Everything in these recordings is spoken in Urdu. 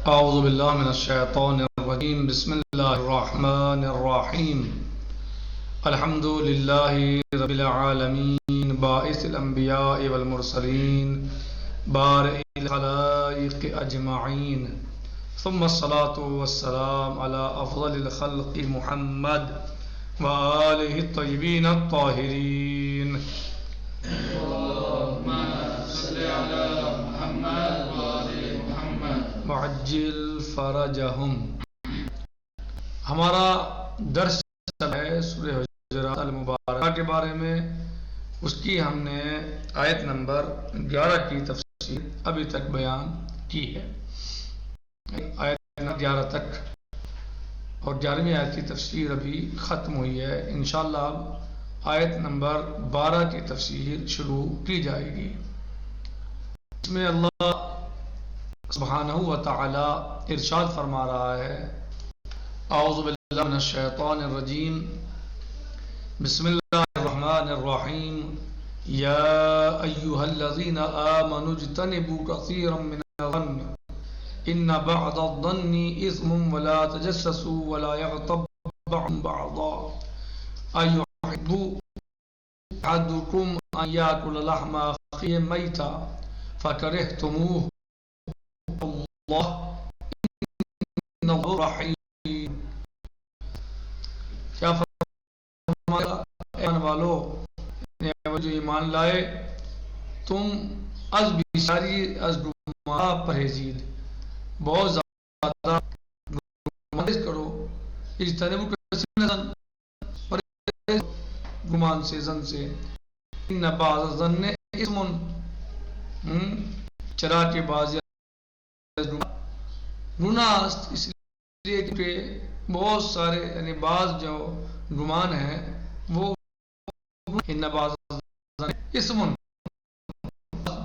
اعوذ باللہ من الشیطان الرجیم بسم اللہ الرحمن الرحیم الحمد للہ رب العالمین باعث الانبیاء والمرسلین بارئ الخلائق اجمعین ثم الصلاة والسلام على افضل الخلق محمد وآلہ الطیبین الطاہرین معجل فرجہم. ہمارا درس ہے سورہ حجرات المبارکہ کے بارے میں. اس کی ہم نے آیت نمبر 11 کی تفسیر ابھی تک بیان کی ہے. آیت نمبر 11 تک اور 11ویں آیت کی تفسیر ابھی ختم ہوئی ہے. انشاءاللہ اب آیت نمبر 12 کی تفسیر شروع کی جائے گی. اس میں اللہ سبحانہ و تعالی ارشاد فرما رہا ہے اعوذ باللہ من الشیطان الرجیم بسم اللہ الرحمن الرحیم یا ایہا الذین آمنوا اجتنبوا کثیرا من الظن ان بعض الظن اثم ولا تجسسوا ولا یغتب بعضکم بعضا ایحب احدکم ان یاکل لحم اخیہ میتا فکرہتموہ اللہ ان اللہ رحیم. کیا فرمایا ایمان والو جو ایمان لائے تم از بیشاری از گماں پرہیزید بہت زیادہ گمان کرو. اجتنبوا کثیرا پرہیز گمان سے زن سے. ان بعض الظن اثم چرا کے بعض گناہ اس لیے کہ بہت سارے یعنی بعض جو گمان ہیں وہ ان بعض اسم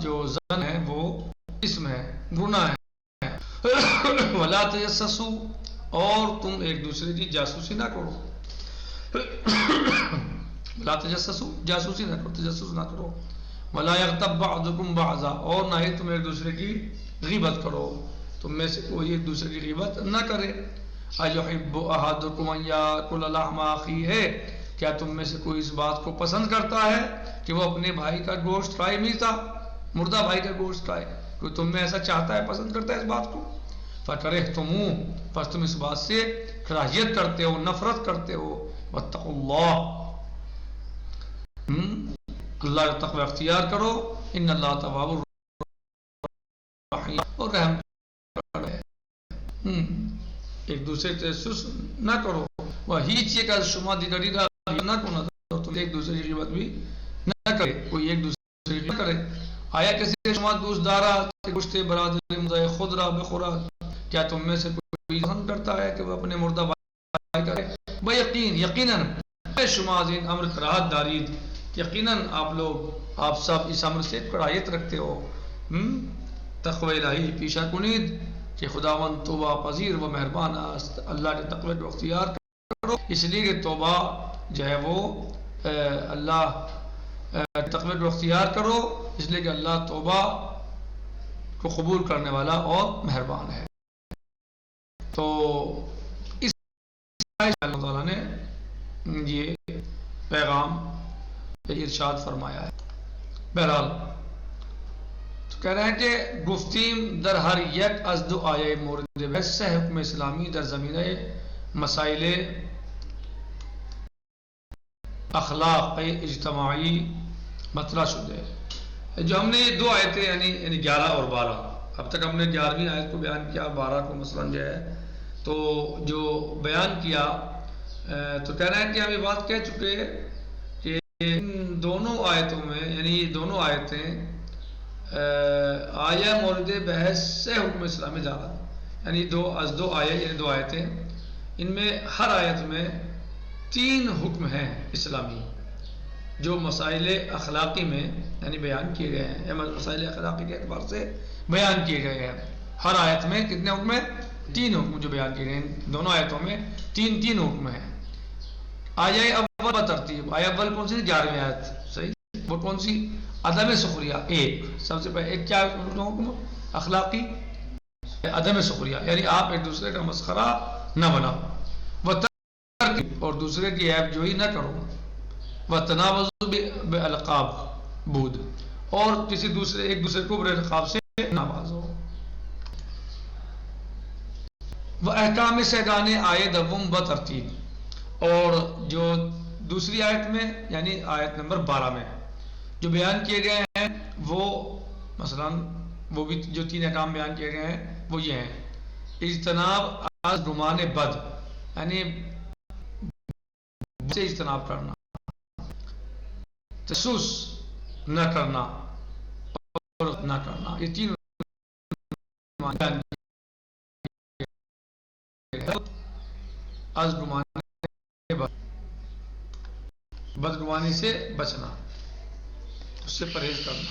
جو زن ہے وہ اسم ہے گناہ ہے. ولا تجسسوا اور تم ایک دوسرے کی جاسوسی نہ کرو. ولا تجسسوا جاسوسی نہ کرو تجسس نہ کرو. ولا یغتب بعضکم بعضا اور نہ ہی تم ایک دوسرے کی غیبت کرو. تم میں سے کوئی ایک دوسرے کی غیبت نہ کرے. ایحب احدکم ان یاکل لحم اخیہ کیا تم میں سے کوئی اس بات کو پسند کرتا ہے کہ وہ اپنے بھائی کا گوشت کھائے میتا مردہ بھائی کا گوشت کھائے. کوئی تم میں ایسا چاہتا ہے پسند کرتا ہے اس بات کو. فکرہتموہ پس تم اس بات سے کراہیت کرتے ہو نفرت کرتے ہو. واتقوا اللہ اللہ کا تقوی اختیار کرو. ان اللہ تواب الرحیم اور رحم کرتا ہے. ایک دوسرے سے تجسس نہ کرو. وہی چیز کا شما دیگری را نہ کرو. تم ایک دوسرے کی غیبت بھی نہ کرے. کوئی ایک دوسرے کی نہ کرے. آیا کسی شما دوست دارا گوشت برادری مزای خود را بخورا کیا تم میں سے کوئی پسند کرتا ہے کہ وہ اپنے مردہ بھائی کرے. بیقین یقیناً شما از این امر کراہت دارید. یقیناً آپ لوگ آپ سب اس امر سے کراہیت رکھتے ہو. تقوی الہی پیشہ کنید کہ خداوند توبہ پذیر و مہربان است. اللہ کے تقوی کو اختیار کرو اس لیے کہ توبہ جو ہے وہ اللہ تقوی کو اختیار کرو اس لیے کہ اللہ توبہ کو قبول کرنے والا اور مہربان ہے. تو اس اللہ تعالیٰ نے یہ پیغام ارشاد فرمایا ہے. بہرحال تو کہہ رہے ہیں کہ گفتیم در ہر یک از دو آیه مورد بحث حکم اسلامی در زمینہ مسائل اخلاق اجتماعی مطرح شدہ ہے. جو ہم نے یہ دو آیتیں یعنی 11 اور 12 اب تک ہم نے 11ویں آیت کو بیان کیا 12 کو مثلا جو ہے تو جو بیان کیا تو کہہ رہے ہیں کہ ہم یہ بات کہہ چکے کہ ان دونوں آیتوں میں یعنی یہ دونوں آیتیں آیہ مورد بحث سے حکم اسلامی دارا یعنی دو آیہ یعنی دو آیتیں ان میں ہر آیت میں 3 حکم ہیں اسلامی جو مسائل اخلاقی میں یعنی بیان کیے گئے ہیں. مسائل اخلاقی کے اعتبار سے بیان کیے گئے ہیں. ہر آیت میں کتنے حکم ہیں 3 حکم جو بیان کیے گئے ہیں. دونوں آیتوں میں 3 حکم ہیں. آیہ اول بترتیب آیہ اول کون سی 11ویں آیت صحیح وہ کون سی عدم سخریہ. ایک سب سے پہلے ایک کیا حکم اخلاقی عدم سخریہ، یعنی آپ ایک دوسرے کا مسخرہ نہ بناؤ، اور دوسرے کی عیب جوئی نہ کرو، وتنابزوا بالقاب بود، اور کسی دوسرے ایک دوسرے کو برے القاب سے نوازو. وہ احکام سیدانے آئے دوم و ترتیب، اور جو دوسری آیت میں یعنی آیت نمبر 12 میں جو بیان کیے گئے ہیں وہ مثلا وہ بھی جو 3 احکام بیان کیے گئے ہیں وہ یہ ہیں: اجتناب از گمان بد، یعنی سے اجتناب کرنا، تجسس نہ کرنا اور نہ کرنا، یہ 3 از گمان بدگمانی سے بچنا، اس سے پرہیز کرنا.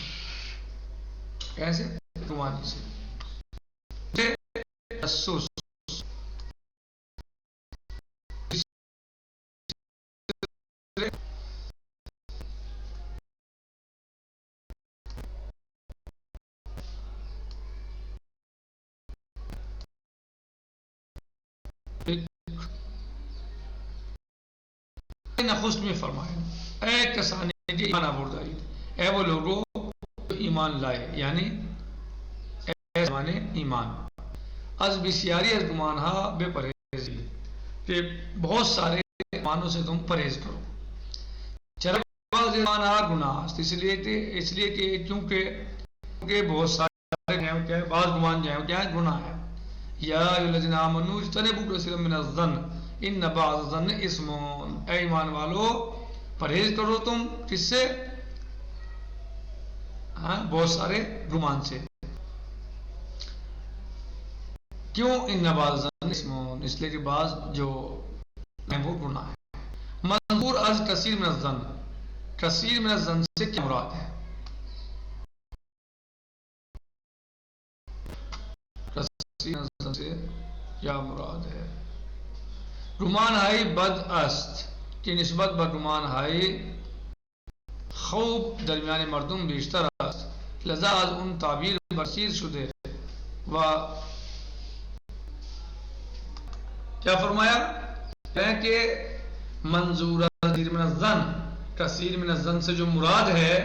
کیسے؟ بدگمانی سے تجسس، نخست میں فرمائے اے کسانی جی ایمان آورداری، اے وہ لوگوں جو ایمان لائے، یعنی اے زمانے ایمان، از بسیاری از گمان ہا بے پرہیزی، کہ بہت سارے ایمانوں سے تم پرہیز کرو. ایمان ہا گناہ، اس لیے کہ کیونکہ بہت سارے کیا ہے، بعض گمان جو ہے کیا ہے، گناہ ہے. یا ایھا الذین آمنوا اجتنبوا کثیرا من الظن ان بعض الظن اسم، اے ایمان والو پرہیز کرو تم کس سے؟ بہت سارے گمان سے. کیوں؟ ان بعض الظن اسم، اس لیے کہ بعض جو ہے وہ گناہ ہے. منظور از کثیر من الظن، کثیر من الظن سے کیا مراد ہے؟ کثیر من الظن سے کیا مراد ہے؟ گمان ہائی بد است کی نسبت با گمان ہائی خوب درمیان مردم بیشتر است، لذا از اون تعبیر برسیر شده. و کیا فرمایا کہ منظور کثیر من الظن، کثیر من الظن سے جو مراد ہے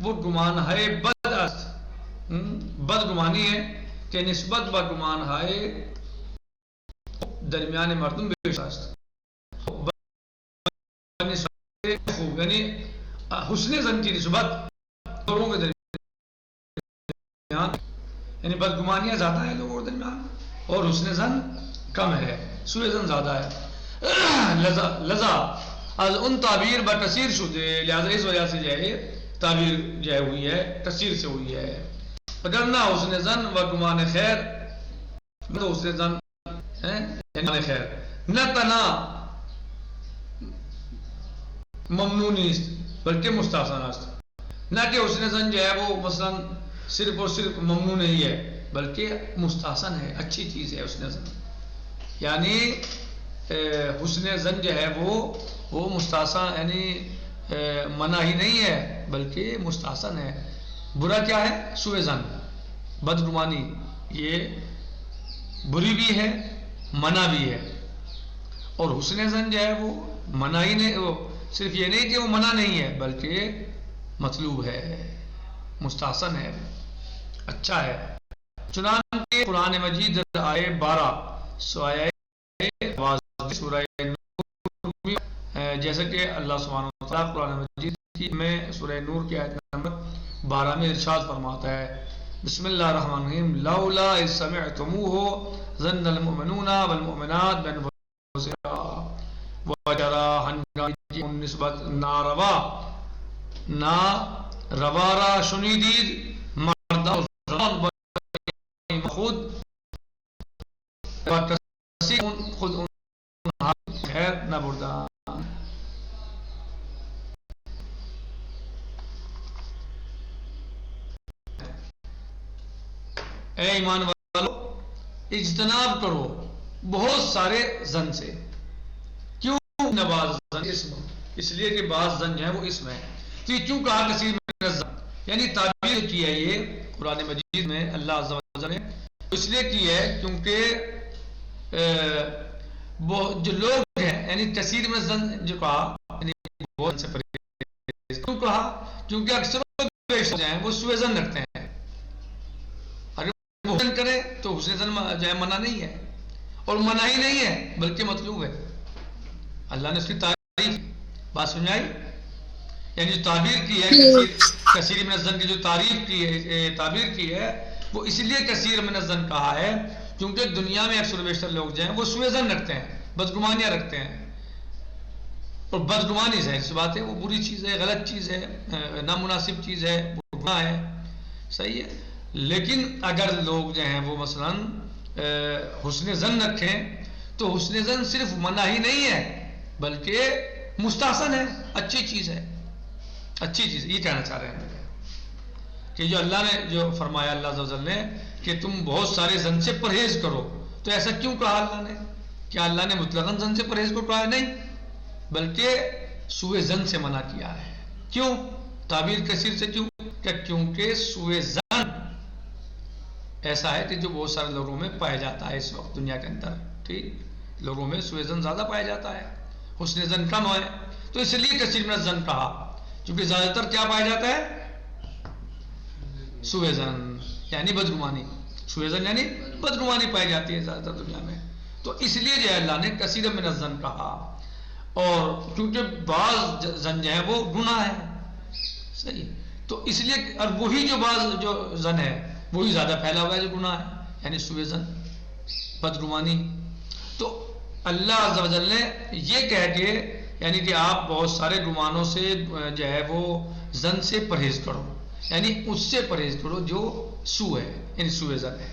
وہ گمان ہائے بد است، بد گمانی ہے کہ نسبت با گمان ہائے درمیان مردم بیشتر است، یعنی حسن زن کی نسبت لوگوں کے درمیان، یعنی بدگمانیاں زیادہ ہیں لوگوں کے درمیان اور حسن زن کم ہے، سوء زن زیادہ ہے. لذا از ان تعبیر بکثیر شدے، لہذا اس وجہ سے جو ہے تعبیر جو ہے ہوئی ہے کثیر سے ہوئی ہے. اگر نہ حسن زن و گمان خیر، نہ حسن زن یعنی خیر، نہ تنا ممنون نیست بلکہ مستحسن است، نہ کہ حسن زن جو ہے وہ مثلا صرف اور صرف ممنون نہیں ہے بلکہ مستحسن ہے، اچھی چیز ہے حسن زن. یعنی حسن زن جو ہے وہ مستحسن یعنی منع ہی نہیں ہے بلکہ مستحسن ہے. برا کیا ہے؟ سوء زن، بدگمانی، یہ بری بھی ہے منع بھی ہے. اور حسن زن جو ہے وہ منع ہی نہیں، وہ صرف یہ نہیں کہ وہ منع نہیں ہے بلکہ مطلوب ہے، مستحسن ہے، اچھا ہے. چنانچہ قرآن مجید آئے 12 سورہ نور، جیسا کہ اللہ سبحانہ وتعالیٰ قرآن مجید میں سورہ نور کی آیت نمبر 12 میں ارشاد فرماتا ہے: بسم اللہ الرحمن الرحیم لولا اذ سمعتموہ ظن المؤمنون والمؤمنات بانفسہم وجرا، ہنگامی نسبت ناروا را شنیدید مردان خود خود خیر نہ بردان. اے ایمان والو اجتناب کرو بہت سارے زن سے. کیوں؟ بعض زن اسم، اس لیے کہ بعض زن جو ہے وہ اسم ہے. تو یہ کیوں کہا کثیر من الظن؟ یعنی تعبیر کی ہے یہ قرآن مجید میں اللہ عز و جل نے اس لیے کی ہے کیونکہ وہ جو لوگ ہیں یعنی کثیر من الظن جو کہا یعنی بہت سے پرہیز کیوں کہا کیونکہ اکثر لوگ ہیں وہ سوء ظن رکھتے ہیں. اگر وہ حسن کرے تو حسن ظن جو ہے منع نہیں ہے اور منع ہی نہیں ہے بلکہ مطلوب ہے. اللہ نے اس کی تعریف بات سمجھائی یعنی جو تعبیر کی ہے کثیر من الظن کی جو تعریف کی ہے تعبیر کی ہے وہ اس لیے کثیر من الظن کہا ہے کیونکہ دنیا میں اکثر و بیشتر لوگ جو ہیں وہ سوء ظن رکھتے ہیں بدگمانیاں رکھتے ہیں اور بدگمانی ظاہر سی بات ہے وہ بری چیز ہے غلط چیز ہے نامناسب چیز ہے وہ گناہ ہے صحیح ہے. لیکن اگر لوگ جو ہیں وہ مثلا حسن ظن رکھیں تو حسن ظن صرف منع ہی نہیں ہے بلکہ مستحسن ہے اچھی چیز ہے اچھی چیز یہ کہنا چاہ رہے ہیں کہ جو اللہ نے جو فرمایا اللہ عز و جل نے کہ تم بہت سارے ظن سے پرہیز کرو تو ایسا کیوں کہا اللہ نے کیا اللہ نے مطلقاً ظن سے پرہیز کو کہا ہے نہیں بلکہ سوء ظن سے منع کیا ہے. کیوں تعبیر کثیر سے کیوں کہ کیونکہ سوء ظن ایسا ہے کہ جو بہت سارے لوگوں میں پایا جاتا ہے اس وقت دنیا کے اندر ٹھیک لوگوں میں سوء ظن زیادہ پایا جاتا ہے حسن ظن کم ہے تو اس لیے کثیر من الظن کہا کیونکہ زیادہ تر کیا پایا جاتا ہے سوء ظن یعنی بدگمانی سوء ظن یعنی بدگمانی پائی جاتی ہے زیادہ تر دنیا میں تو اس لیے جو ہے اللہ نے کثیر من الظن کہا اور کیونکہ بعض ظن جو ہے وہ گناہ ہے صحیح تو اس لیے اور وہی جو بعض جو ظن ہے وہی زیادہ پھیلا ہوا ہے جو گناہ ہے یعنی سوء ظن بدگمانی. تو اللہ عز و جل نے یہ کہہ کے یعنی کہ آپ بہت سارے گمانوں سے جو ہے وہ ظن سے پرہیز کرو یعنی اس سے پرہیز کرو جو سو ہے یعنی سوء ظن ہے.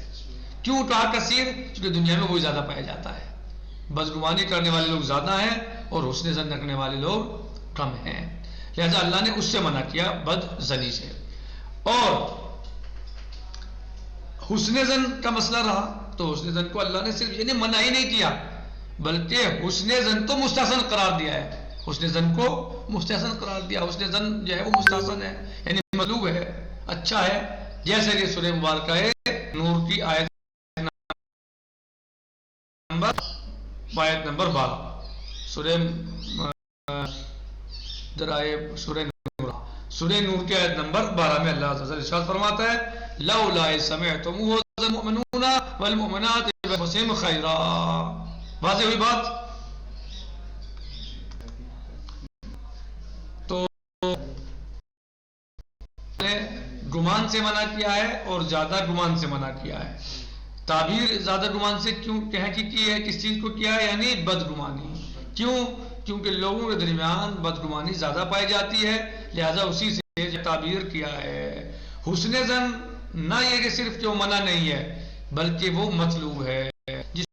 کیوں کہا کثیر کیونکہ دنیا میں وہی زیادہ پایا جاتا ہے بدگمانی کرنے والے لوگ زیادہ ہیں اور حسن ظن رکھنے والے لوگ کم ہیں لہذا اللہ نے اس سے منع کیا بد ظنی سے. اور حسن ظن کا مسئلہ رہا تو حسن ظن کو اللہ نے صرف یعنی منع ہی نہیں کیا بلکہ حسن ظن تو مستحسن قرار دیا ہے حسن ظن کو مستحسن قرار دیا حسن ظن جو ہے وہ مستحسن ہے یعنی مطلوب ہے اچھا ہے جیسے کہ سورہ مبارکہ نور کی آیت نمبر 12 سورہ نور کی آیت نمبر 12 میں اللہ عز و جل ارشاد فرماتا ہے لولا سمعتموه المؤمنون والمؤمنات بانفسهم خیرا. واضح ہوئی بات. تو گمان سے منع کیا ہے اور زیادہ گمان سے منع کیا ہے. تعبیر زیادہ گمان سے کیوں کہہ کی ہے کس چیز کو کیا ہے یعنی بدگمانی. کیوں کیونکہ لوگوں کے درمیان بدگمانی زیادہ پائی جاتی ہے لہذا اسی سے تعبیر کیا ہے. حسن ظن نہ یہ کہ صرف کہ وہ منع نہیں ہے بلکہ وہ مطلوب ہے جس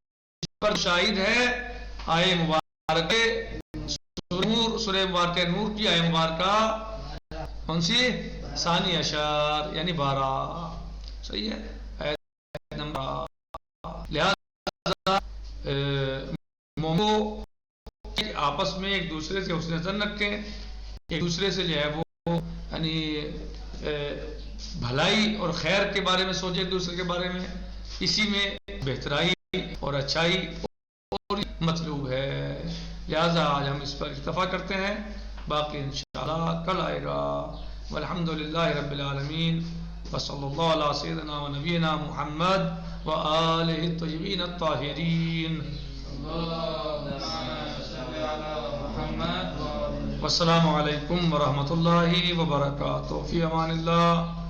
پر شاہد ہے آئے مبارک سورہ مبارکہ نور کی آئے مبارکہ کون سی ثانی اشار یعنی 12 صحیح ہے آیت نمبر. لہذا مومنوں آپس میں ایک دوسرے سے حسن ظن رکھیں ایک دوسرے سے جو ہے وہ یعنی بھلائی اور خیر کے بارے میں سوچیں ایک دوسرے کے بارے میں اسی میں بہترائی اور اچھائی اور مطلوب ہے. لہذا آج ہم اس پر اکتفا کرتے ہیں باقی انشاءاللہ کل آئے گا. والحمدللہ رب العالمین وصلی اللہ علی سیدنا و نبینا محمد وآلہ الطیبین الطاہرین. والسلام علیکم ورحمۃ اللہ وبرکاتہ. فی امان اللہ.